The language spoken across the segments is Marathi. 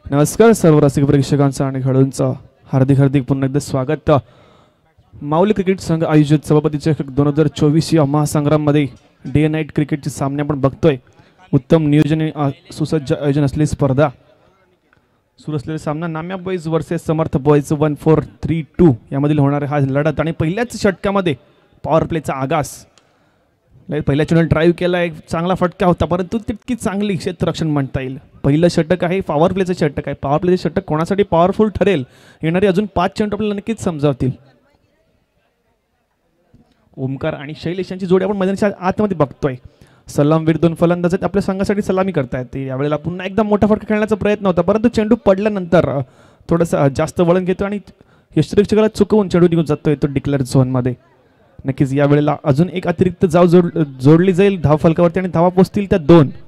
नमस्कार सर्व रसिक प्रेक्षकांचं आणि खेळाडूंचं हार्दिक हार्दिक पुन्हा एकदा स्वागत। माऊली क्रिकेट संघ आयोजित सभापती चषक 2024 या महासंग्राममध्ये डे नाईट क्रिकेटचे सामने आपण बघतोय। उत्तम नियोजन सुसज्ज आयोजन असलेली स्पर्धा सुरू असलेला सामना नाम्या बॉयज वर्सेस समर्थ बॉयज 1432 यामधील होणारे हा लढत आणि पहिल्याच षटकामध्ये पॉवर प्लेचा आगास। पहिल्या चेंडूला ड्राईव्ह केला, एक चांगला फटका होता परंतु तितकी चांगली क्षेत्ररक्षण म्हणता येईल। पहिलं षटक आहे पॉवर प्लेचं षटक आहे। पॉवर प्लेचं षटक कोणासाठी पॉवरफुल ठरेल येणारे अजून 5 चेंडू आपल्याला नक्कीच समजावतील। ओमकार आणि शैलेश यांची जोडी आपण मैदानाच्या आतमध्ये बघतोय। सलामवीर दोन फलंदाज आपल्या संघासाठी सलामी करतायत। यावेळेला पुन्हा एकदा मोठा फटका खेळण्याचा प्रयत्न होता परंतु चेंडू पडल्यानंतर थोडंसं जास्त वळण घेतो आणि यष्टिरक्षकाला चुकवून चेंडू निघून जातोय तो डिक्लेअर झोनमध्ये। नक्कीच यावेळेला अजून एक अतिरिक्त धाव जोडली जाईल धाव फलकावरती आणि धावा पोचतील त्या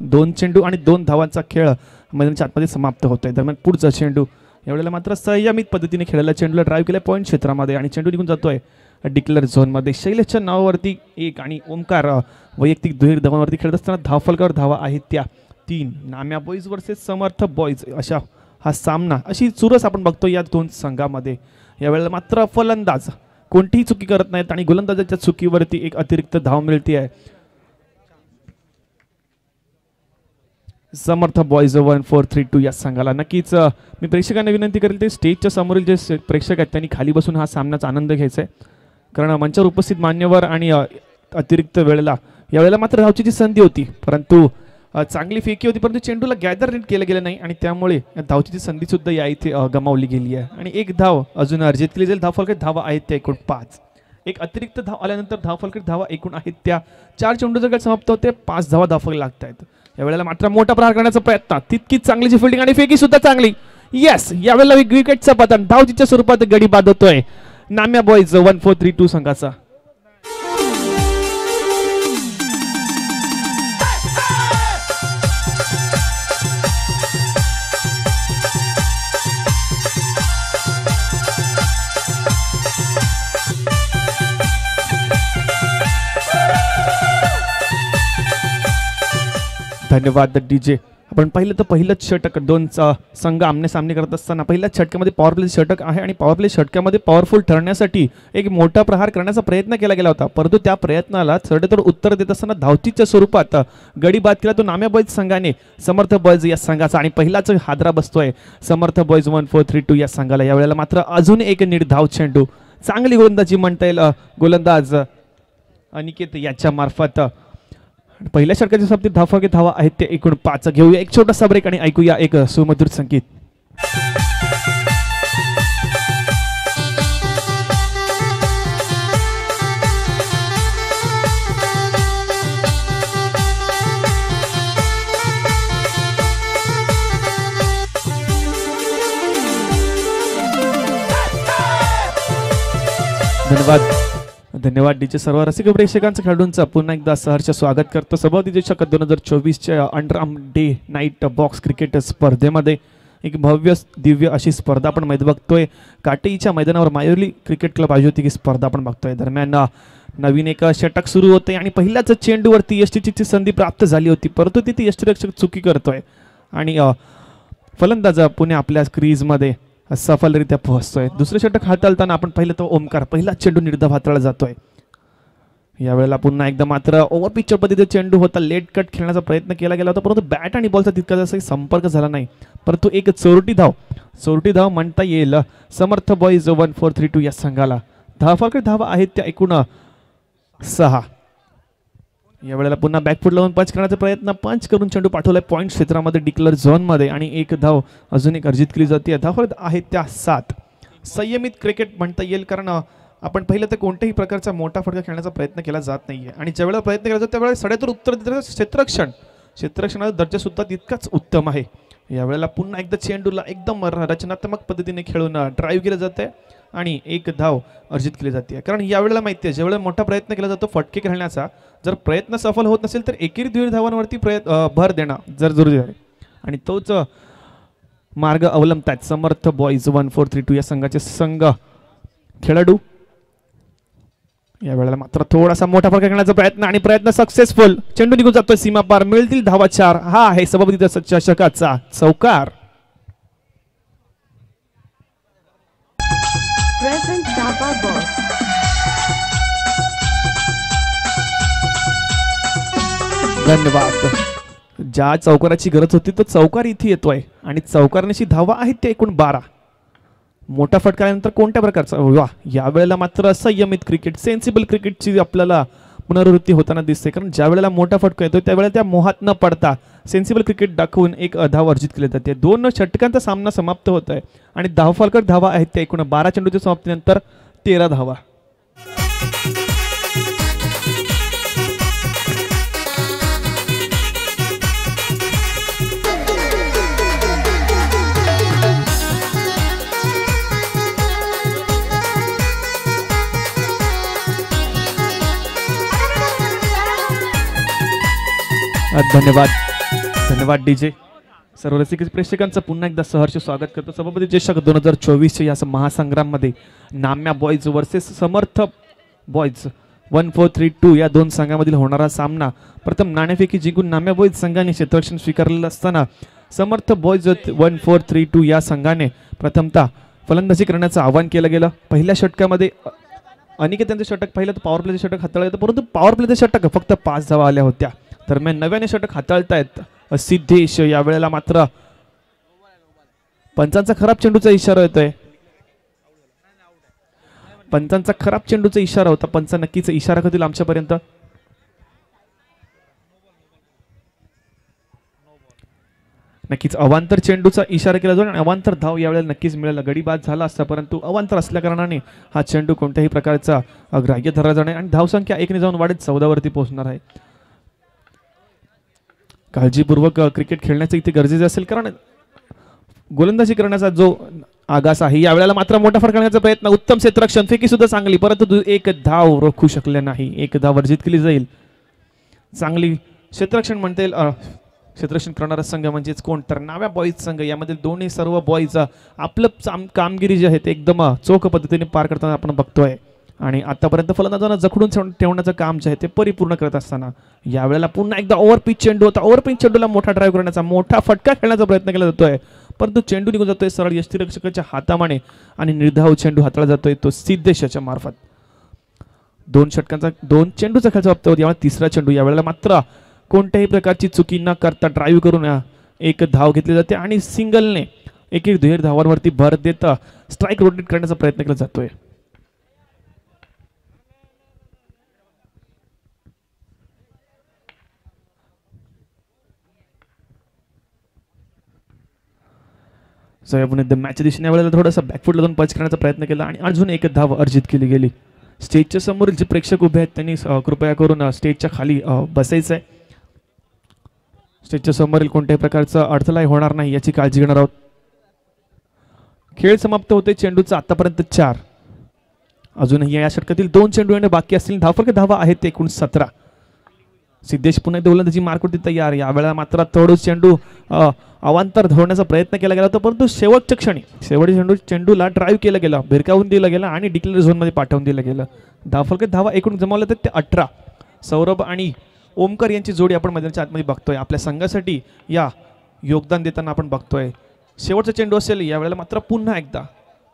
दोन चेंडू आणि 2 धावांचा खेळ मैदानाच्या आतमध्ये समाप्त होतोय। दरम्यान पुढचा चेंडू यावेळेला मात्र संयमित पद्धतीने खेळलेला चेंडूला ड्राईव्ह केला पॉईंट क्षेत्रामध्ये आणि चेंडू निघून जातोय डिक्लेअर झोनमध्ये। शैलेशच्या नावावरती 1 आणि ओमकार वैयक्तिक दुहेरी धावांवरती खेळत असताना धाव फलकावर धावा आहेत त्या 3। नाम्या बॉईज वर्सेस समर्थ बॉईज अशा हा सामना अशी चुरस आपण बघतो या दोन संघामध्ये। यावेळेला मात्र फलंदाज कोणतीही चुकी करत नाहीत आणि गोलंदाजाच्या चुकीवरती एक अतिरिक्त धाव मिळते आहे। समर्थ बॉईज 1432 या संघाला। नक्कीच मी प्रेक्षकांना विनंती करेल ते स्टेजच्या समोरील जे प्रेक्षक आहेत त्यांनी खाली बसून हा सामन्याचा आनंद घ्यायचा आहे, कारण मंचावर उपस्थित मान्यवर आणि अतिरिक्त वेळेला यावेळेला मात्र धावचीची संधी होती परंतु चांगली फेकी होती परंतु चेंडूला गॅदर नीट केलं गेलं नाही आणि त्यामुळे धावचीची संधी सुद्धा या इथे गमावली गेली आहे आणि एक धाव अजून अर्जित केली जाईल। धाव फलकात धावा आहेत त्या एकूण 5। एक अतिरिक्त धाव आल्यानंतर धाव फलकात धावा एकूण आहेत त्या 4 चेंडू जर समाप्त होते 5 धावा धाव फलक लागत आहेत। यावेळेला मात्र मोठा प्रहार करण्याचा प्रयत्न, तितकीच चांगलीची फिल्डिंग आणि फेकी सुद्धा चांगली। येस, यावेळेला विकेटचा पतन धावचीच्या स्वरूपात गडी बाद होतोय नाम्या बॉईज 1432 संघाचा। धन्यवाद डीजे। आपण पाहिलं तर पहिलंच षटक 2 संघ आमने सामने करत असताना पहिल्याच षटकामध्ये पॉवर प्ले षटक आहे आणि पॉवर प्ले षटकामध्ये पॉवरफुल ठरण्यासाठी एक मोठा प्रहार करण्याचा प्रयत्न केला गेला होता परंतु त्या प्रयत्नाला सडेतोड उत्तर देत असताना धावचीच्या स्वरूपात गडी बाद केला तो नाम्या बॉईज संघाने समर्थ बॉईज या संघाचा आणि पहिलाच हादरा बसतोय समर्थ बॉईज 1432 या संघाला। यावेळेला मात्र अजून एक निर्धाव चेंडू, चांगली गोलंदाजी म्हणता येईल गोलंदाज अनिकेत याच्या मार्फत। पहिल्या षटकाच्या समाप्तीत धावा आहेत ते एकूण 5। घेऊया एक छोटासा ब्रेक आणि ऐकूया एक सुमधुर संगीत। धन्यवाद डीजे। सर्व रसिक प्रेक्षकांचं खेळाडूंचं पुन्हा एकदा सहर्ष स्वागत करतो सभापती चषक 2024च्या underarm day night box cricket स्पर्धेमध्ये। एक भव्य दिव्य अशी स्पर्धा आपण बघतोय काटेईच्या मैदानावर मायोली क्रिकेट क्लब आयोजित ही स्पर्धा आपण बघतोय। दरम्यान नवीन एक षटक सुरू होते आणि पहिल्याच चेंडूवरती यष्टीची संधी प्राप्त झाली होती परंतु तिथे यष्टीरक्षक चुकी करतोय आणि फलंदाज पुणे आपल्या क्रीजमध्ये सफलरित्या पोहोचतोय। दुसरे षटक हाताळताना आपण पाहिलं तर ओमकार पहिला चेंडू निर्धाव हाताळला जातोय। यावेळेला पुन्हा एकदा मात्र ओव्हर पिचर पद्धतीचा चेंडू होता, लेट कट खेळण्याचा प्रयत्न केला गेला होता परंतु बॅट आणि बॉलचा तितका जास्त संपर्क झाला नाही परंतु एक चोरटी धाव म्हणता येईल समर्थ बॉईज 1432 या संघाला। धावफलकात धावा आहेत त्या एकूण 6। यावेळेला पुन्हा बॅकफूट लावून पंच करण्याचा प्रयत्न, पंच करून चेंडू पाठवलाय पॉईंट क्षेत्रामध्ये डिक्लेअर झोन मध्ये आणि एक धाव अजून एक अर्जित केली जाते। धावफलक आहेत त्या 7। संयमित क्रिकेट म्हणता येईल कारण आपण पाहिलं तर कोणत्याही प्रकारचा मोठा फटका खेळण्याचा प्रयत्न केला जात नाहीये आणि ज्यावेळेला प्रयत्न केला जातो त्यावेळेला सडेतोड उत्तर देण्याचं क्षेत्ररक्षणाचा दर्जा सुद्धा तितकाच उत्तम आहे। यावेळेला पुन्हा एकदा चेंडूला एकदम रचनात्मक पद्धतीने खेळून ड्राईव्ह केलं जाते आणि एक धाव अर्जित केली जाते कारण यावेळेला माहिती आहे ज्यावेळेला मोठा प्रयत्न केला जातो फटके खेळण्याचा, जर प्रयत्न सफल होत नसेल तर एकेरी दुहेरी धावांवरती भर देणं जरुरी आहे आणि तोच मार्ग अवलंबतात समर्थ बॉईज 1432 या संघाचे खेळाडू। यावेळेला मात्र थोडासा मोठा फरक करण्याचा प्रयत्न आणि प्रयत्न सक्सेसफुल. चेंडू निघून जातोय सीमा पार. मिळतील धावा 4. हा आहे सभापती चषकाचा चौकार. धन्यवाद. ज्या चौकाराची गरज होती तो चौकार इथे येतोय आणि चौकारण्याची धावा आहेत ते एकूण 12. मोठा फटकाल्यानंतर कोणत्या प्रकारचा वा यावेळेला मात्र संयमित क्रिकेट सेन्सिबल क्रिकेटची आपल्याला पुनरावृत्ती होताना दिसते. कारण ज्या वेळेला मोठा फटका येतो त्यावेळेला त्या मोहात न पडता सेन्सिबल क्रिकेट दाखवून एक धाव अर्जित केली जाते. 2 षटकांचा सामना समाप्त होत आहे आणि धावफलक धावा आहेत त्या एकूण 12 चेंडूच्या समाप्तीनंतर 13 धावा. धन्यवाद. धन्यवाद डीजे. सर्व रसिक प्रेक्षकांचं पुन्हा एकदा सहर्ष स्वागत करतो सभापती चषक 2024 या महासंग्राममध्ये नाम्या बॉईज वर्सेस समर्थ बॉईज 1432 या 2 संघांमधील होणारा सामना. प्रथम नाणेफेकी जिंकून नाम्या बॉईज संघाने क्षेत्ररक्षण स्वीकारलेलं असताना समर्थ बॉईज 1432 या संघाने प्रथमतः फलंदाजी करण्याचं आवाहन केलं गेलं. पहिल्या षटकामध्ये अनिकेत षटक पाहिलं तर पॉवर प्लेचं षटक हाताळलं होतं, परंतु पॉवर प्लेचं षटक फक्त 5 धावा आल्या होत्या. दरम्यान नव्याने षटक हाताळतायत सिद्धेश. यावेळेला मात्र पंचांचा खराब चेंडूचा इशारा येतोय. पंचांचा खराब चेंडूचा इशारा होता. पंच नक्कीच इशारा करतील आमच्यापर्यंत. नक्कीच अवांतर चेंडूचा इशारा केला जाईल आणि अवांतर धाव यावेळेला नक्कीच मिळेल. गडी बाद झाला असता परंतु अवांतर असल्या कारणाने हा चेंडू कोणत्याही प्रकारचा ग्राह्य धरला जाणार आणि धावसंख्या 1 ने जाऊन वाढत 14 वरती पोहोचणार आहे. काळजीपूर्वक क्रिकेट खेळण्याचं इथे गरजेचं असेल कारण गोलंदाजी करण्याचा जो आगास आहे. यावेळेला मात्र मोठा फरक करण्याचा प्रयत्न. उत्तम क्षेत्ररक्षण. फेकी सुद्धा चांगली परंतु 1 धाव रोखू शकले नाही. 1 धाव वर्जित केली जाईल. चांगली क्षेत्ररक्षण म्हणता येईल. क्षेत्ररक्षण करणारा संघ म्हणजेच कोण तर नाव्या बॉईज संघ. यामध्ये दोन्ही सर्व बॉईज आपलं कामगिरी जी आहे ते एकदम चोख पद्धतीने पार करताना आपण बघतोय आणि आतापर्यंत फलंदाजांना जखडून ठेवण्याचं काम जे आहे ते परिपूर्ण करत असताना यावेळेला पुन्हा एकदा ओव्हरपिच चेंडू होता. ओव्हरपिच चेंडूला मोठा ड्राईव्ह करण्याचा मोठा फटका खेळण्याचा प्रयत्न केला जातोय परंतु चेंडू निघून जातोय सरळ यष्टिरक्षकाच्या हातामाने आणि निर्धाव चेंडू हाताळला जातोय तो सिद्धेशच्या मार्फत. 2 चेंडूचा खेळ समाप्त होता. यावेळेला 3रा चेंडू. यावेळेला मात्र कोणत्याही प्रकारची चुकी न करता ड्राईव्ह करून 1 धाव घेतली जाते आणि सिंगलने 1 धावांवरती भर देता स्ट्राईक रोटेट करण्याचा प्रयत्न केला जातोय. मॅचच्या दिशेने वेळेला थोडासा बॅकफुटला जाऊन पंच करण्याचा प्रयत्न केला आणि अजून 1 धाव अर्जित केली गेली. स्टेजच्या समोरील जे प्रेक्षक उभे आहेत त्यांनी कृपया करून स्टेजच्या खाली बसायचं आहे. स्टेजच्या समोरील कोणत्याही प्रकारचा अडथळा होणार नाही याची काळजी घेणार आहोत. खेळ समाप्त होते. चेंडूचा आतापर्यंत 4. अजूनही या षटकातील 2 चेंडू येणे बाकी असतील. धावा आहेत एकूण 17. सिद्धेश पुन्हा गोलंदाजी मार्कवरती तयार. यावेळेला मात्र थोडं चेंडू अवांतर धरण्याचा प्रयत्न केला गेला होता परंतु शेवटच्या चेंडूला ड्राईव्ह केलं गेलं, भिरकावून दिलं गेलं आणि डिक्लेअर झोनमध्ये पाठवून दिलं गेलं. धावा एकूण जमवल्या तर ते 18. सौरभ आणि ओमकार यांची जोडी आपण मैदानाच्या आतमध्ये बघतोय. आपल्या संघासाठी या योगदान देताना आपण बघतोय. शेवटचा चेंडू असेल. यावेळेला मात्र पुन्हा एकदा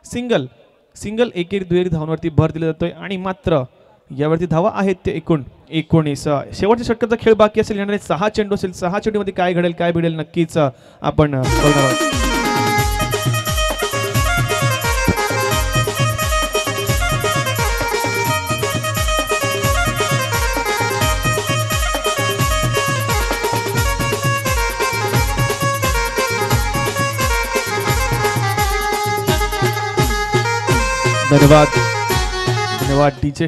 सिंगल 1 धावांवरती भर दिला जातोय आणि मात्र यावरती धावा आहेत ते एकूण 19. शेवटच्या षटकाचा खेळ बाकी असेल. येणारे 6 चेंडू असेल. 6 चेंडूमध्ये काय घडेल काय भिडेल नक्कीच आपण बघणार आहोत. धन्यवाद डीजे.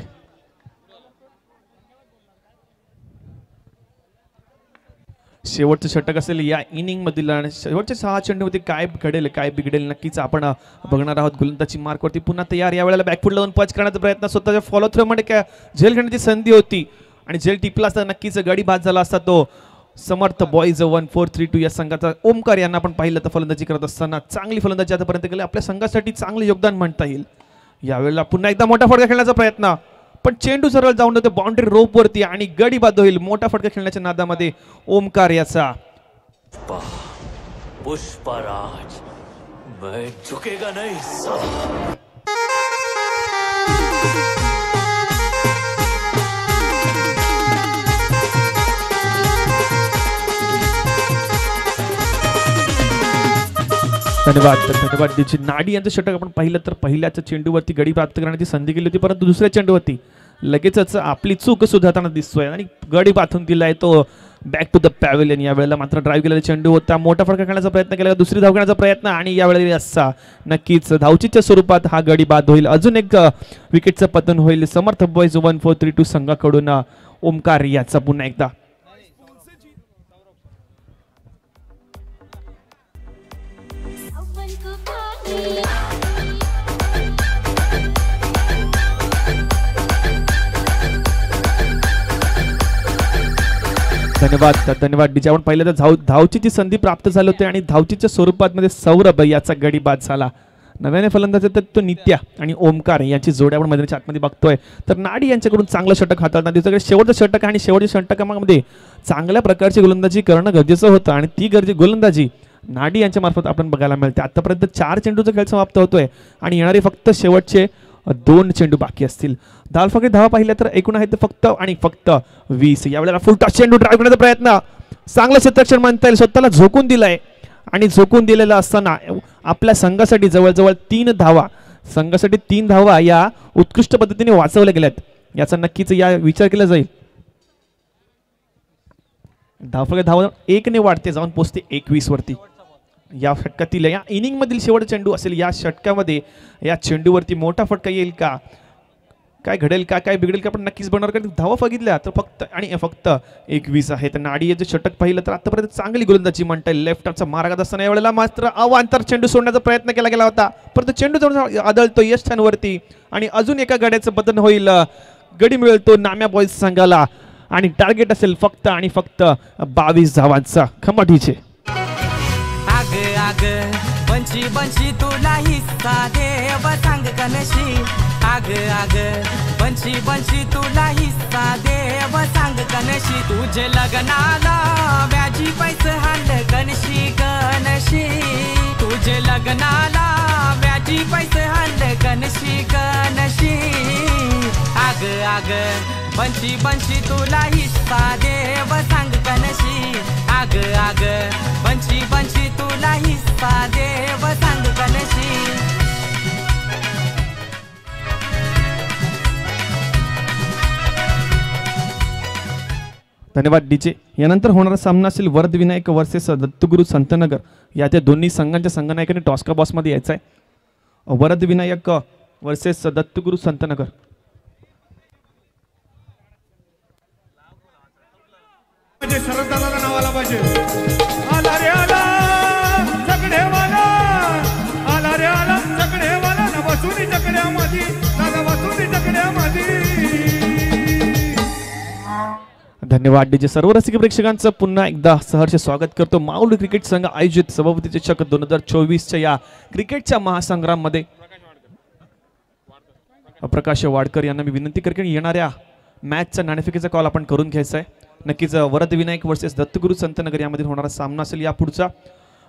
शेवटचं षटक असेल या इनिंग मधील आणि शेवटच्या 6 चेंडूमध्ये काय घडेल काय बिघडेल नक्कीच आपण बघणार आहोत. गोलंदाजी मार्कवरती पुन्हा तयार. यावेळेला बॅकफुट लावून पंच करण्याचा प्रयत्न. स्वतःच्या फॉलो थ्रो मध्ये काय झेल घेण्याची संधी होती आणि झेल टिपला असता नक्कीच गडी बाद झाला असता तो समर्थ बॉईज 1432 या संघाचा. ओमकार यांना आपण पाहिलं तर फलंदाजी करत असताना चांगली फलंदाजी आतापर्यंत केली. आपल्या संघासाठी चांगले योगदान म्हणता येईल. यावेळेला पुन्हा एकदा मोठा फटका खेळण्याचा प्रयत्न पण चेंडू सरळ जाऊन होते बाउंड्री रोप वरती आणि गडी बाद होईल. मोठा फटका खेळण्याच्या नादामध्ये ओमकार याचा. पुष्पराज मैं झुकेगा नहीं साला. धन्यवाद डीजे. नाडी यांचं षटक आपण पाहिलं तर पहिल्याच चेंडूवरती गडी प्राप्त करण्याची संधी केली होती, परंतु दुसऱ्या चेंडूवरती लगेचच आपली चूक सुधारताना दिसतोय आणि गडी पाथून दिलाय तो बॅक टू द पॅव्हिलियन. यावेळेला मात्र ड्राईव्ह केलेला चेंडू होता, मोठा फटका खेळण्याचा प्रयत्न केला, दुसरी धाव घेण्याचा प्रयत्न आणि यावेळेला असा नक्कीच धावचीच्या स्वरूपात हा गडी बाद होईल. अजून एक विकेटचं पतन होईल समर्थ बॉयज 1432 संघाकडून. ओमकार याचा पुन्हा एकदा. धन्यवाद डीजे. आपण पाहिलं तर धावचीची संधी प्राप्त झाली होती आणि धावचीच्या स्वरूपात मध्ये सौरभ याचा गडी बाद झाला. नव्याने फलंदाज तर तो नित्या आणि ओमकार यांची जोडी आपण मैदानाच्या आतमध्ये बघतोय. तर नाडी यांच्याकडून चांगलं षटक हाताळताना दिसतोय. शेवटचं षटक आणि शेवटच्या षटकामध्ये चांगल्या प्रकारची गोलंदाजी करणं गरजेचं होतं आणि ती गोलंदाजी नाडी यांच्या मार्फत आपण बघायला मिळते. आतापर्यंत 4 चेंडूचा खेळ समाप्त होतोय आणि येणारे फक्त शेवटचे 2 चेंडू बाकी असतील. धावफलकात धावा पाहिल्या तर एकूण आहेत फक्त आणि फक्त 20. यावेळेला फुल टॉस चेंडू ड्राईव्ह करण्याचा प्रयत्न, चांगलं क्षेत्ररक्षण म्हणता येईल, स्वतःला झोकून दिलाय आणि झोकून दिलेला असताना आपल्या संघासाठी जवळजवळ 3 धावा, संघासाठी 3 धावा या उत्कृष्ट पद्धतीने वाचवल्या गेल्यात. याचा नक्कीच या विचार केला जाईल. धावफलकात धावा 1 ने वाढते, जाऊन पोहोचते 21 वरती. या षटकातील या इनिंग मधील शेवटचा चेंडू असेल. या षटकामध्ये या चेंडूवरती मोठा फटका येईल का, काय घडेल का, काय बिघडेल का, पण नक्कीच बनणार. कारण धावा बघितल्या तर फक्त आणि फक्त 21 आहे. तर नाडी याचं षटक पाहिलं तर आतापर्यंत चांगली गोलंदाजी म्हणता येईल. लेफ्ट आर्मचा मार्गात असताना यावेळेला मात्र अवांतर चेंडू सोडण्याचा प्रयत्न केला गेला होता, परंतु चेंडू जाऊन आदळतो यष्टांवरती आणि अजून एका गड्याचं बदल होईल. गडी मिळतो नाम्या बॉयज संघाला आणि टार्गेट असेल फक्त आणि फक्त 22 धावांचा. खमाटीचे आग बंशी बंशी तुला हिस्सा देव सांग कनशी. आग आग बंशी बंशी तुला हिस्सा देव सांग कनशी. तुझे लग्नाला व्याजी पैसे हांड कनशी कनशी. तुझे लग्नाला व्याजी पैसे हांड कनशी कनशी. आग आग बंशी बंशी तुला हिस्सा देव सांग कनशी. आग आग बंशी बंशी तुला हिस्सा देव सांग कनशी. धन्यवाद डीजे. यानंतर होणारा सामना असेल वरद विनायक वर्सेस दत्तगुरु संतनगर. या त्या दोन्ही संघांच्या संघनायकांनी टॉस का बॉस मध्ये यायचं आहे. वरद विनायक वर्सेस दत्तगुरु संतनगर. सरदाराला नावाला पाहिजे. आला रे आला जगडेवाला, आला रे आला जगडेवाला, नवसुनी जगड्यामध्ये, नवसुनी जगड्यामध्ये. धन्यवाद डीजे. सर्व रसिक प्रेक्षकांचं पुन्हा एकदा सहर्ष स्वागत करतो माऊली क्रिकेट संघ आयोजित सभापती चषक 2024च्या या क्रिकेटच्या महासंग्राम मध्ये. प्रकाश वाडकर यांना मी विनंती करते की येणाऱ्या मॅचचा नाणेफेकीचा कॉल आपण करून घ्यायचा आहे. नक्कीच वरद विनायक वर्सेस दत्तगुरु संतनगर यामध्ये होणारा सामना असेल या पुढचा.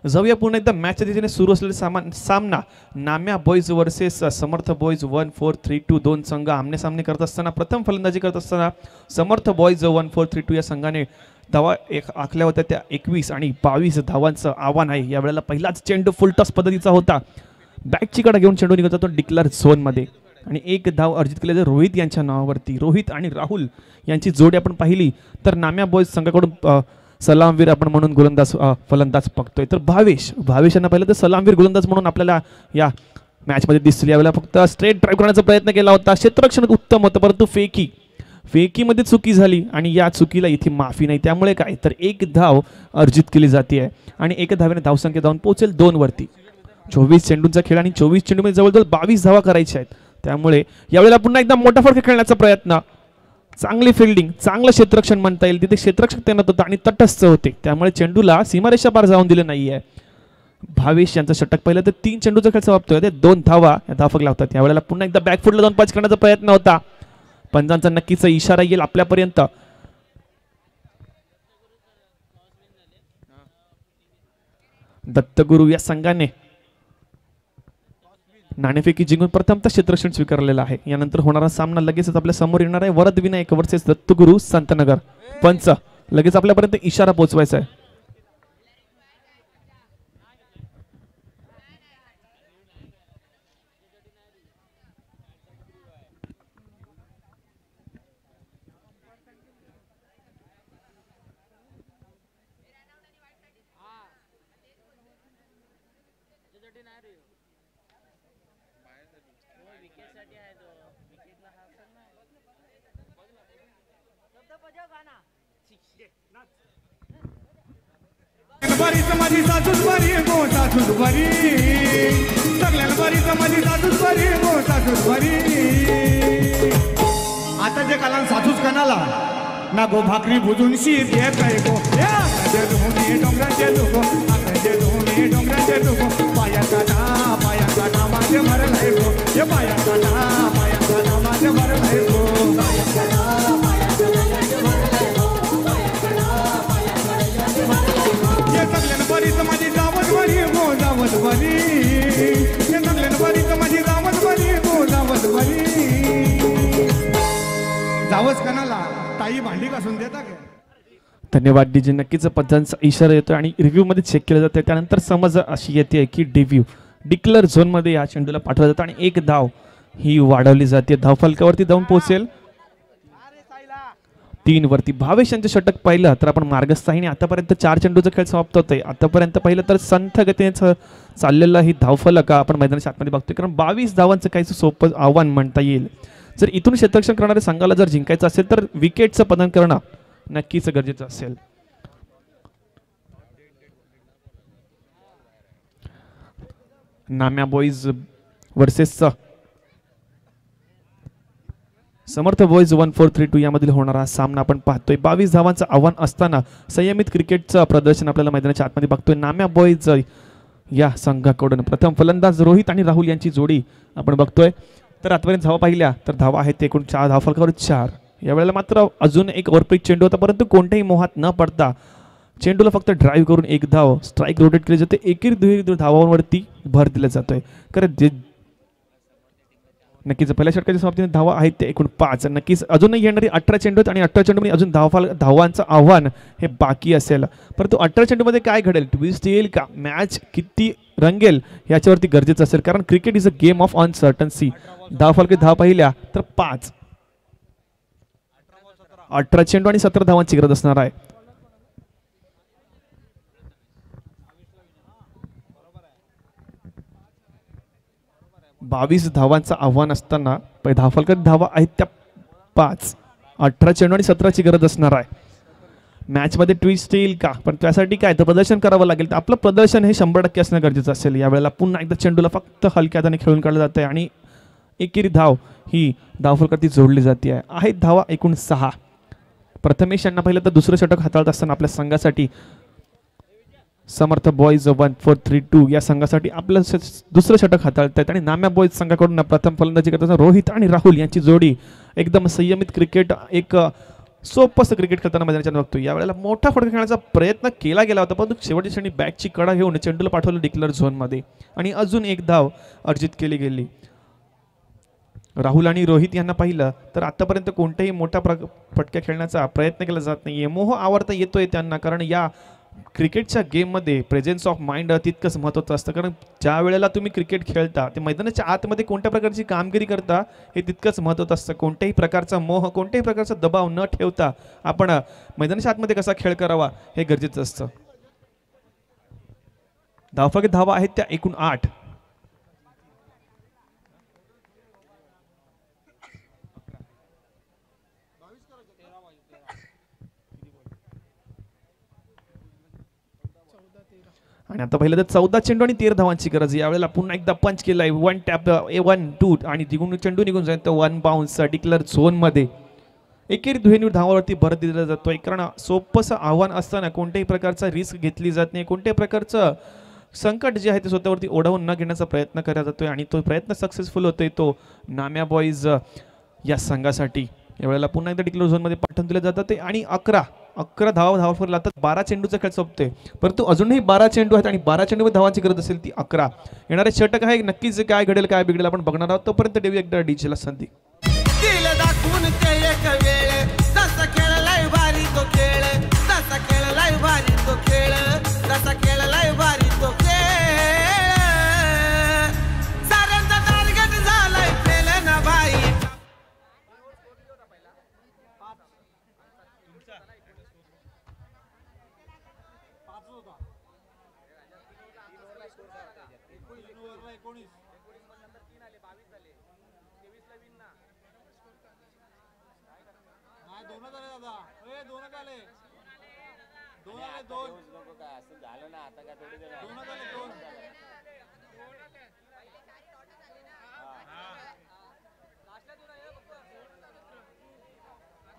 जाऊया पुन्हा एकदा मॅचच्या दिशेने सुरू असलेला सामना नाम्या बॉयज वर्सेस समर्थ बॉयज 1432. 2 संघ आमने सामने करत असताना, प्रथम फलंदाजी करत असताना समर्थ बॉयज 1432 या संघाने धावा आखल्या होत्या त्या 21 आणि 22 धावांचं आव्हान आहे. यावेळेला पहिलाच चेंडू फुल टॉस पद्धतीचा होता. बॅटची कडा घेऊन चेंडू निघत जातो डिक्लेअर झोन मध्ये आणि 1 धाव अर्जित केले रोहित यांच्या नावावरती. रोहित आणि राहुल यांची जोडी आपण पाहिली तर नाम्या बॉयज संघाकडून सलामवीर आपण म्हणून गोलंदाज फलंदाज बघतोय. तर भावेश यांना पाहिलं तर सलामवीर गोलंदाज म्हणून आपल्याला या मॅच मध्ये दिसले. यावेळेला फक्त स्ट्रेट ड्राईव्ह करण्याचा प्रयत्न केला होता. क्षेत्ररक्षण उत्तम होतं, परंतु फेकीमध्ये चुकी झाली आणि या चुकीला इथे माफी नाही. त्यामुळे काय तर 1 धाव अर्जित केली जाते आणि 1 धावेने धावसंख्या जाऊन पोहोचेल 2 वरती. 24 चेंडूंचा खेळ आणि 24 चेंडूमध्ये जवळजवळ 22 धावा करायच्या आहेत. त्यामुळे यावेळेला पुन्हा एकदा मोठा फटका खेळण्याचा प्रयत्न, चांगली फिल्डिंग, चांगलं क्षेत्ररक्षण म्हणता येईल. तिथे क्षेत्ररक्षक तैनात होता आणि तटस्थ होते, त्यामुळे चेंडूला सीमारेषा पार जाऊन दिलं नाहीये. भावेश यांचं षटक पाहिलं तर 3 चेंडूचा खेळ समाप्त होते, 2 धावा या धावफलक लावतात. यावेळेला पुन्हा एकदा बॅकफुटला जाऊन पाच करण्याचा प्रयत्न होता, पंचांचा नक्कीच इशारा येईल आपल्यापर्यंत. दत्तगुरू या संघाने नाणेफेकी जिंकून प्रथमतः क्षेत्ररक्षण स्वीकारलेलं आहे. यानंतर होणारा सामना लगेचच आपल्या समोर येणार आहे. वरद विनायक वर्सेस दत्तगुरू संतनगर. पंच लगेच आपल्यापर्यंत इशारा पोहोचवायचा आहे. बारीचं माझी सासूच बारी गो सासूच बारी सगळ्याला बारीचं माझी सासूच बारी गो सासूच बारी. आता जे काला सासूच कणाला ना गो भाकरी भुजून शीर येत आहे गो आकाशे धोनी डोंगराचे लोको आकाशे धोनी डोंगराचे लोको पाया काटा माझे भरल आहे गो हे पाया काटा माझे भरल आहे गो बारीचं माझी जावत बारी गो जावत बारी बारीचं माझी जावत बारी गो जावत बारी. जावच कणाला ताई भांडी घासून देता का? धन्यवाद डीजे. नक्कीच पदांचा इशारा येतो आणि रिव्ह्यू मध्ये चेक केलं जातं. त्यानंतर समज अशी येते की डेब्यू डिक्लेअर झोन मध्ये या चेंडूला पाठवलं जातं आणि एक धाव ही वाढवली जाते. धावफलकावरती जाऊन पोहोचेल 3 वरती. भावेश यांचं षटक पाहिलं तर आपण मार्गस्थाहीने आतापर्यंत 4 चेंडूचा खेळ समाप्त होतोय. आतापर्यंत पाहिलं तर संथ गतीने चाललेला ही धावफलक आपण मैदानाच्या आतमध्ये बघतोय. कारण 22 धावांचं काही सोपं आव्हान म्हणता येईल. जर इथून क्षेत्ररक्षण करणाऱ्या संघाला जर जिंकायचं असेल तर विकेटचं पतन करणं नक्कीच गरजेचं असेल. नाम्या बॉईज वर्सेस समर्थ बॉईज 1-4-3-2 यामधील होणारा सामना आपण पाहतोय. 22 धावांचं आव्हान असताना संयमित क्रिकेटचं प्रदर्शन आपल्याला मैदानाच्या आतमध्ये बघतोय. नाम्या बॉईज या संघाकडून प्रथम फलंदाज रोहित आणि राहुल यांची जोडी आपण बघतोय. तर आतापर्यंत धावा पाहिल्या तर धावा आहेत एकूण 4. धावफलकावर 4. यावेळेला मात्र अजून एक ओव्हरपिच चेंडू होता परंतु कोणत्याही मोहात न पडता चेंडूला फक्त ड्राईव्ह करून एक धाव स्ट्राईक रोटेट केली जाते. एकेरी दुहेरी धावांवरती भर दिला जातोय. कारण नक्कीच पहिल्या षटकाच्या समाप्तीने धावा आहेत ते एकूण 5. नक्कीच अजूनही येणारी 18 चेंडू आहेत आणि 18 चेंडूमध्ये अजून धावांचं आव्हान हे बाकी असेल. परंतु 18 चेंडूमध्ये काय घडेल, ट्विस्ट येईल का, मॅच किती रंगेल याच्यावरती गरजेचं असेल. कारण cricket is a game of uncertainty. धावफलके धाव पाहिल्या तर 5. 18 चेंडू आणि 17 धावांची गरज असणार आहे. बावीस धावांचं आव्हान असताना धावफलकात धावा आहेत त्या 5. 18 चेंडू आणि 17ची गरज असणार आहे. मॅच मध्ये ट्विस्ट येईल का, पण त्यासाठी काय तर प्रदर्शन करावं लागेल. तर आपलं प्रदर्शन हे 100% असणं गरजेचं असेल. यावेळेला पुन्हा एकदा चेंडूला फक्त हलक्या हाताने खेळून काढलं जात आहे आणि एकेरी धाव ही धावफलकात जोडली जाते आहे. आहेत धावा एकूण 6. प्रथमेश यांना पहिलं तर दुसरं षटक हाताळत असताना आपल्या संघासाठी समर्थ बॉईज 1-4-3-2 या संघासाठी आपलं दुसरं षटक हाताळत आहेत. आणि नाम्या बॉईज संघाकडून प्रथम फलंदाजी करत असताना रोहित आणि राहुल यांची जोडी एकदम संयमित क्रिकेट, एक सोपं क्रिकेट खेळताना मैदानाच्या बघतो. यावेळेला मोठा फटका खेळण्याचा प्रयत्न केला गेला होता परंतु शेवटच्या क्षणी बॅटची कडा घेऊन चेंडूला पाठवलं डिक्लेअर झोनमध्ये आणि अजून एक धाव अर्जित केली गेली. राहुल आणि रोहित यांना पाहिलं तर आतापर्यंत कोणत्याही मोठा फटका खेळण्याचा प्रयत्न केला जात नाहीये. मोह आवडता येतोय त्यांना, कारण या क्रिकेटच्या गेममध्ये प्रेझेन्स ऑफ माइंड तितकंच महत्त्वाचं असतं. कारण ज्या वेळेला तुम्ही क्रिकेट खेळता ते मैदानाच्या आतमध्ये कोणत्या प्रकारची कामगिरी करता हे तितकंच महत्त्वाचं असतं. कोणत्याही प्रकारचा मोह, कोणत्याही प्रकारचा दबाव न ठेवता आपण मैदानाच्या आतमध्ये कसा खेळ करावा हे गरजेचं असतं. धावफलके धावा आहेत त्या एकूण 8. आणि आता पहिलं तर 14 चेंडू आणि 13 धावांची गरज. यावेळेला पुन्हा एकदा पंच केलाय. 1 टॅप 1-2 आणि चेंडू निघून जाईल तर 1 बाउन्स डिक्लेअर झोन मध्ये. एकेरी दुहेरी धावावरती भर दिला जातोय. कारण सोपंसं आव्हान असताना कोणत्याही प्रकारचा रिस्क घेतली जात नाही. कोणत्याही प्रकारचं संकट जे आहे ते स्वतःवरती ओढावून न घेण्याचा प्रयत्न केला जातोय आणि तो प्रयत्न सक्सेसफुल होतोय तो नाम्या बॉईज या संघासाठी. यावेळेला पुन्हा एकदा डिक्लेअर झोनमध्ये पाठवून दिले जातात ते आणि 11 धावा लागतात. 12 चेंडूचा खेळ संपतोय परंतु अजूनही 12 चेंडू आहेत आणि 12 चेंडूवर धावांची गरज असेल ती 11. येणारे षटक आहे नक्कीच काय घडेल काय बिघडेल आपण बघणार आहोत. तोपर्यंत देऊया एकदा डीजेला संधी.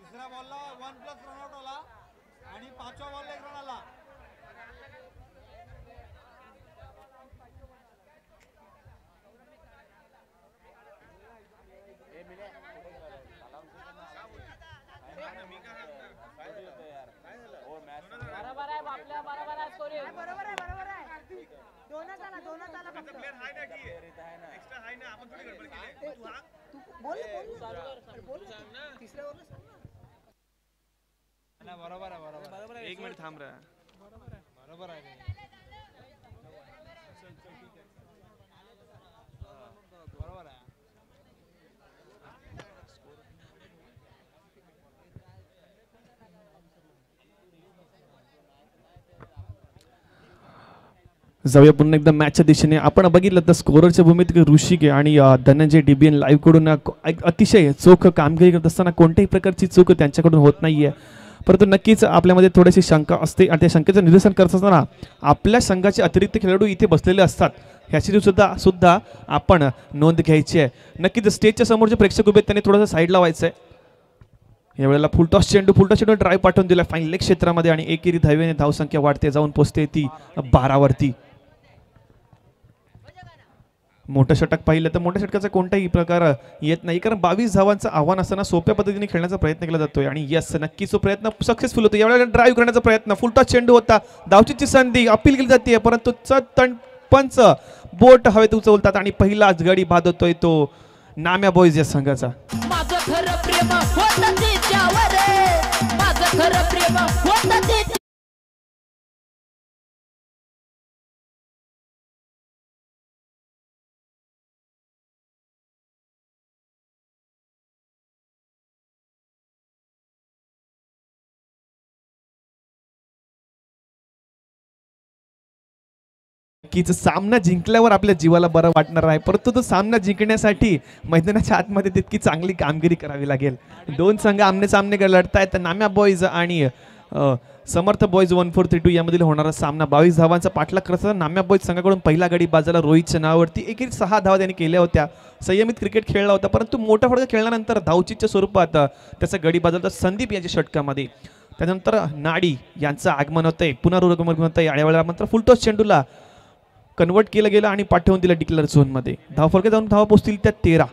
तिसऱ्या बॉलला 1+ रनआउट आला आणि 5व्या बॉलला 1 रन आला. बरोबर आहे. 1 मिनिट थांब रे. बरोबर आहे. बरोबर आहे. जाऊया पुन्हा एकदा मॅचच्या दिशेने. आपण बघितलं तर स्कोररच्या भूमिकेत ऋषिके आणि धनंजय DBN लाईव्ह कडून अतिशय चोख कामगिरी करत असताना कोणत्याही प्रकारची चूक त्यांच्याकडून होत नाहीये. परंतु नक्कीच आपल्यामध्ये थोडीशी शंका असते आणि त्या शंकेचं निरसन करत असताना आपल्या संघाचे अतिरिक्त खेळाडू इथे बसलेले असतात ह्याची सुद्धा आपण नोंद घ्यायची आहे. नक्कीच स्टेजच्या समोर जे प्रेक्षक उभे आहेत त्यांनी थोडंसं साईड लावायचं आहे. यावेळेला फुलटॉस चेंडू ड्राईव्ह पाठवून दिला फाईन लेग क्षेत्रामध्ये आणि एकेरी धावेने धावसंख्या वाढते जाऊन पोहोचते ती 12 वरती. मोठं षटक पाहिलं तर मोठ्या षटकाचा कोणताही प्रकार येत नाही कारण 22 धावांचं आव्हान असताना सोप्या पद्धतीने खेळण्याचा प्रयत्न केला जातोय आणि यस नक्कीच तो प्रयत्न सक्सेसफुल होतो. यावेळेला ड्राईव्ह करण्याचा प्रयत्न फुलटॉस चेंडू होता धावचीची संधी अपील केली जाते परंतु पंच बोट हवेत उचलतात आणि पहिलाच गडी बाद होतोय तो नाम्या बॉईज या संघाचा. माझं खरं प्रेम होतं तिच्यावर, माझं खरं प्रेम होतं तिच्यावर. नक्कीच सामना जिंकल्यावर आपल्या जीवाला बरं वाटणार आहे परंतु तो सामना जिंकण्यासाठी मैदानाच्या आतमध्ये तितकी चांगली कामगिरी करावी लागेल. 2 संघ आमने सामने लढतायत नाम्या बॉईज आणि समर्थ बॉईज 1432 यामधील होणारा सामना. 22 धावांचा पाठलाग करत असताना नाम्या बॉईज संघाकडून पहिला गडी बाजाला रोहितच्या नावावरती एकेरी 6 धावा त्यांनी केल्या होत्या. संयमित क्रिकेट खेळला होता परंतु मोठा फटका खेळल्यानंतर धावचीच्या स्वरूपात त्याचा गडी बाजारचा संदीप यांच्या षटकामध्ये. त्यानंतर नाडी यांचं आगमन होतंय पुनरागमन होतंय आणि यावेळेला मात्र फुलटॉस चेंडूला कन्वर्ट केलं गेलं आणि पाठवून दिलं डिक्लेअर झोनमध्ये. धावफलके जाऊन धावा पोहोचतील त्या 13.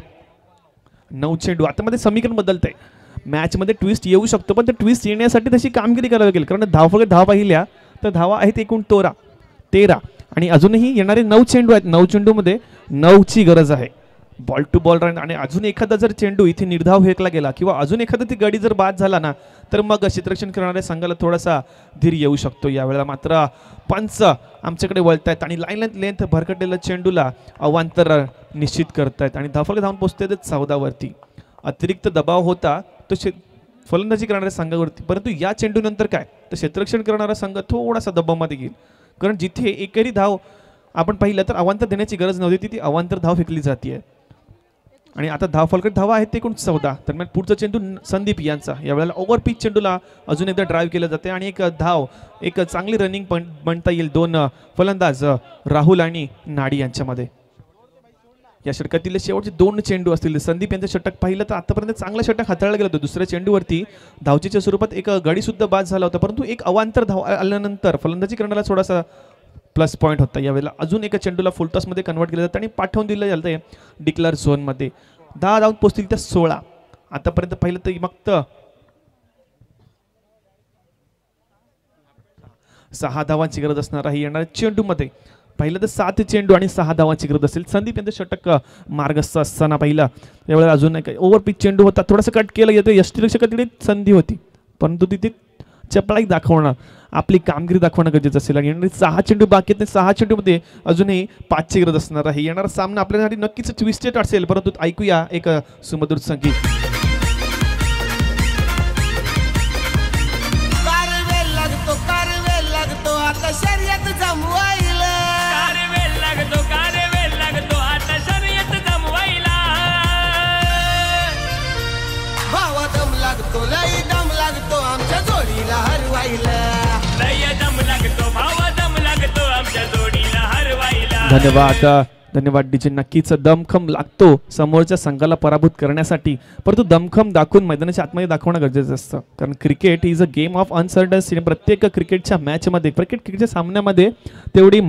9 चेंडू आता मध्ये समीकरण बदलतंय. मॅचमध्ये ट्विस्ट येऊ शकतो पण ते ट्विस्ट येण्यासाठी तशी कामगिरी करावी लागेल कारण धावफलके धावा पाहिल्या तर धावा आहेत एकूण 13 आणि अजूनही येणारे 9 चेंडू आहेत. 9 चेंडूमध्ये 9ची गरज आहे. बॉल टू बॉल रन आणि अजून एखादा जर चेंडू इथे निर्धाव फेकला गेला किंवा अजून एखादा ती गडी जर बाद झाला ना तर मग क्षेत्ररक्षण करणाऱ्या संघाला थोडासा धीर येऊ शकतो. यावेळेला मात्र पंच आमच्याकडे वळत आहेत आणि लाईन लेंथ भरकटलेल्या चेंडूला अवांतर निश्चित करतायत आणि धावफलके धावून पोहोचते 14 वरती. अतिरिक्त दबाव होता तो फलंदाजी करणाऱ्या संघावरती परंतु या चेंडूनंतर काय तर क्षेत्ररक्षण करणारा संघ थोडासा दबावामध्ये येईल कारण जिथे एकही धाव आपण पाहिलं तर अवांतर देण्याची गरज नव्हती ती अवांतर धाव फेकली जाते आणि आता धावफलके धावा आहेत एकूण 14. दरम्यान पुढचा चेंडू संदीप यांचा. यावेळेला ओव्हर पिच चेंडूला अजून एकदा ड्राईव्ह केलं जाते आणि एक चांगली रनिंग बनता येईल 2 फलंदाज राहुल आणि नाडी यांच्यामध्ये. या षटकातील शेवटचे 2 चेंडू असतील. संदीप यांचं षटक पाहिलं तर आतापर्यंत चांगलं षटक हाताळलं गेलं होतं. दुसऱ्या चेंडूवरती धावचीच्या स्वरूपात एक गडी सुद्धा बाद झाला होता परंतु एक अवांतर धाव आल्यानंतर फलंदाजी करण्याला थोडासा प्लस पॉईंट होता. यावेळेला अजून एका चेंडूला फुलटॉसमध्ये कन्वर्ट केलं जातं आणि पाठवून दिलं जातं डिक्लेअर झोनमध्ये. 10 धावून पोहोचतील त्या 16. आतापर्यंत पाहिलं तर फक्त 6 धावांची गरज असणार आहे येणाऱ्या चेंडूमध्ये. पहिलं तर 7 चेंडू आणि 6 धावांची गरज असेल. संदीप यांचं षटक मार्गस्थ असताना पाहिला त्यावेळेला अजून एक ओव्हर पिच चेंडू होता, थोडासा कट केलं येतं. यष्टिरक्षकाकडे संधी होती परंतु तिथे चपळाई दाखवणं, आपली कामगिरी दाखवणं गरजेचं असेल. आणि येणारे 6 चेंडू बाकी आहेत, 6 चेंडूमध्ये अजूनही 5ची गरज असणार आहे. येणारा सामना आपल्यासाठी नक्कीच ट्विस्टेड असेल, परंतु ऐकूया एक सुमधुर संगीत. आता शर्यत जमवायला आता शर्यत जमवायला भावा दम लागतो, लई दम लागतो आमच्या जोडीला हरवायला, लई दम लागतो भावा दम लागतो आमच्या जोडीला हरवायला. धन्यवाद डीजे. नक्कीच दमखम लागतो समोरच्या संघाला पराभूत करण्यासाठी, परंतु दमखम दाखवून मैदानाच्या आतमध्ये दाखवणं गरजेचं असतं. कारण cricket is a game of uncertainty. प्रत्येक क्रिकेटच्या मॅचमध्ये, क्रिकेटच्या सामन्यामध्ये तेवढी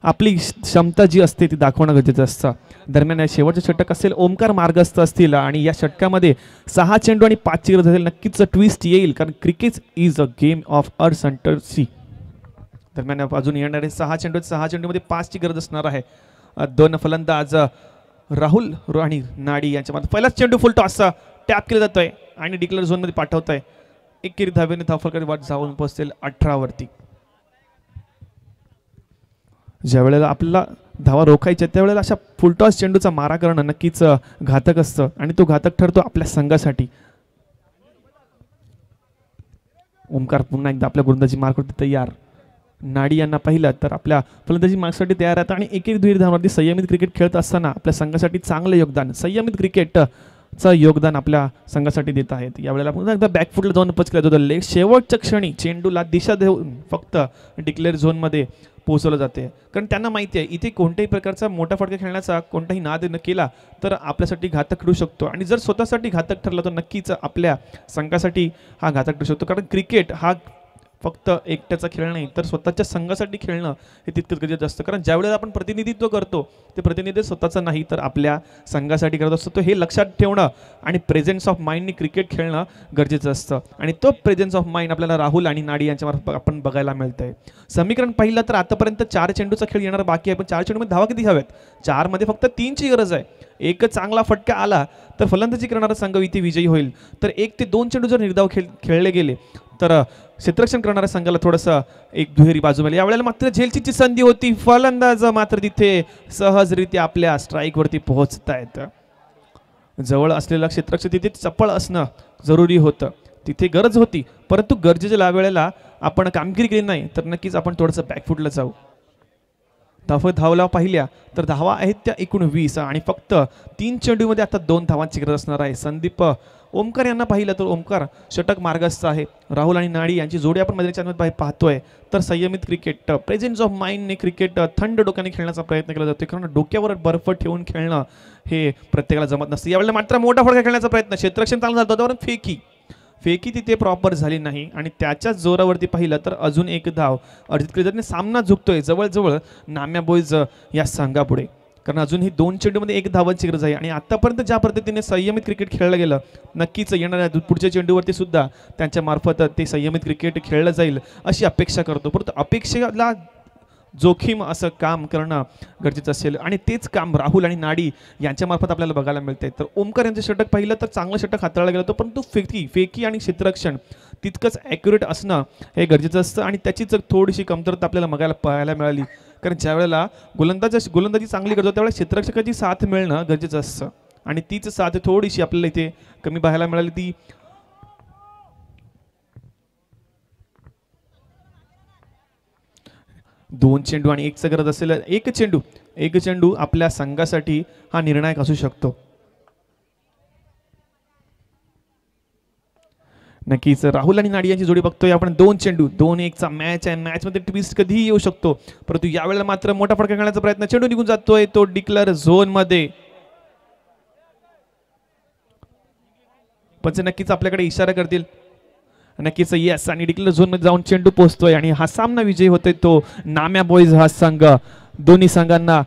आपली क्षमता जी असते ती दाखवणं गरजेचं असतं. दरम्यान शेवटचे षटक असेल, ओमकार मार्गस्थ असतील आणि या षटकामध्ये 6 चेंडू आणि 5ची गरज असेल. नक्कीच ट्विस्ट येईल कारण cricket is a game of uncertainty. दरम्यान अजून येणारे 6 चेंडू, 6 चेंडूमध्ये 5ची गरज असणार आहे. 2 फलंदाज राहुल आणि नाडी यांच्यामध्ये पहिलाच चेंडू फुल टॉस टॅप केला जातोय आणि डिक्लेअर झोन मध्ये पाठवत आहे. एकेरी धावेने धावफलकाची वाट जाऊन पोहोचेल 18 वरती. ज्या वेळेला आपल्याला धावा रोखायच्या त्यावेळेला अशा फुलटॉस चेंडूचा मारा करणं नक्कीच घातक असतं आणि तो घातक ठरतो आपल्या संघासाठी. ओमकार पुन्हा एकदा आपल्या गोलंदाजी मार्कवरती तयार. नाडी यांना पाहिलं तर आपल्या फलंदाजी मार्कसाठी तयार आहेत आणि एकेरी दुहेरी धावांवरती संयमित क्रिकेट खेळत असताना आपल्या संघासाठी चांगलं योगदान, संयमित क्रिकेटचं योगदान आपल्या संघासाठी देत आहेत. यावेळेला पुन्हा एकदा बॅकफुटला जाऊन पच केला जातो. लेग शेवटच्या क्षणी चेंडूला दिशा देऊन फक्त डिक्लेअर झोनमध्ये पोहोचवलं जाते. कारण त्यांना माहिती आहे इथे कोणत्याही प्रकारचा मोठा फटका खेळण्याचा कोणताही नाद केला तर आपल्यासाठी घातक ठरू शकतो आणि जर स्वतःसाठी घातक ठरला तर नक्कीच आपल्या संघासाठी हा घातक ठरू शकतो. कारण क्रिकेट हा फक्त एकट्याचा खेळ नाही तर स्वतःच्या संघासाठी खेळणं हे तितकंच गरजेचं असतं. कारण ज्यावेळेला आपण प्रतिनिधित्व करतो ते प्रतिनिधित्व स्वतःचं नाही तर आपल्या संघासाठी करत असतो. हे लक्षात ठेवणं आणि प्रेझेन्स ऑफ माइंडने क्रिकेट खेळणं गरजेचं असतं आणि तो प्रेझेन्स ऑफ माइंड आपल्याला राहुल आणि नाडी यांच्यामार्फत आपण बघायला मिळतंय. समीकरण पाहिलं तर आतापर्यंत 4 चेंडूचा खेळ येणार बाकी आहे, पण 4 चेंडूमध्ये धावा किती हव्यात? 4 मध्ये फक्त 3ची गरज आहे. एक चांगला फटका आला तर फलंदाजी करणारा संघ इथे विजयी होईल. तर 1 ते 2 चेंडू जर निर्धाव खेळले गेले तर क्षेत्ररक्षण करणाऱ्या संघाला थोडंसं एक दुहेरी बाजू मिळेल. यावेळेला मात्र झेलची संधी होती, फलंदाज मात्र तिथे सहजरित्या आपल्या स्ट्राईकवरती पोहोचत आहेत. जवळ असलेलं क्षेत्ररक्षक तिथे चपळ असणं जरुरी होतं, तिथे गरज होती, परंतु गरजेच्या वेळेला आपण कामगिरी केली नाही तर नक्कीच आपण थोडंसं बॅकफुटला जाऊ. धावला पाहिल्या तर धावा आहेत त्या एकूण 20 आणि फक्त 3 चेंडूमध्ये आता 2 धावांची गरज असणार आहे. संदीप ओमकार यांना पाहिलं तर ओमकार षटक मार्गस्थ आहे. राहुल आणि नाडी यांची जोडी आपण मैदानाच्या पाहतोय तर संयमित क्रिकेट, प्रेझेन्स ऑफ माइंडने क्रिकेट थंड डोक्याने खेळण्याचा प्रयत्न केला जातो. कारण डोक्यावर बर्फ ठेवून खेळणं हे प्रत्येकाला जमत नसतं. यावेळेला मात्र मोठा फटका खेळण्याचा प्रयत्न, क्षेत्ररक्षण चालू झालं होतं, फेकी तिथे प्रॉपर झाली नाही आणि त्याच्याच जोरावरती पाहिलं तर अजून एक धाव अर्जित क्रिकेटने सामना झुकतोय जवळजवळ नाम्या बॉईज या संघापुढे. कारण अजून ही 2 चेंडूमध्ये 1 धावांची गरज आहे आणि आतापर्यंत ज्या पद्धतीने संयमित क्रिकेट खेळलं गेलं नक्कीच येणाऱ्या पुढच्या चेंडूवरती सुद्धा त्यांच्या मार्फत ते संयमित क्रिकेट खेळलं जाईल अशी अपेक्षा करतो. परंतु अपेक्षेला जोखीम असं काम करणं गरजेचं असेल आणि तेच काम राहुल आणि नाडी यांच्यामार्फत आपल्याला बघायला मिळते. तर ओमकार यांचं षटक पाहिलं तर चांगलं षटक हाताळलं गेलं होतं, परंतु फेकी आणि क्षेत्ररक्षण तितकंच ॲक्युरेट असणं हे गरजेचं असतं आणि त्याचीच थोडीशी कमतरता आपल्याला पाहायला मिळाली. कारण ज्या वेळेला गोलंदाजी चांगली करतो त्यावेळेला क्षेत्ररक्षकाची साथ मिळणं गरजेचं असतं आणि तीच साथ थोडीशी आपल्याला इथे कमी पाहायला मिळाली. ती 2 चेंडू आणि 1ची गरज असेल. एक चेंडू आपल्या संघासाठी हा निर्णायक असू शकतो. नक्कीच राहुल आणि नाडी यांची जोडी बघतोय आपण. 2 चेंडू 2-1चा मॅच आहे. मॅच मध्ये ट्विस्ट कधीही येऊ शकतो, परंतु यावेळेला मात्र मोठा फटका खेळण्याचा प्रयत्न, चेंडू निघून जातोय तो डिक्लेअर झोन मध्ये. पंच नक्कीच आपल्याकडे इशारा करतील, नक्कीच येस, आणि डिक्लेअर झोन मध्ये जाऊन चेंडू पोहोचतोय आणि हा सामना विजयी होतोय तो नाम्या बॉईज हा संघ. दोन्ही संघांना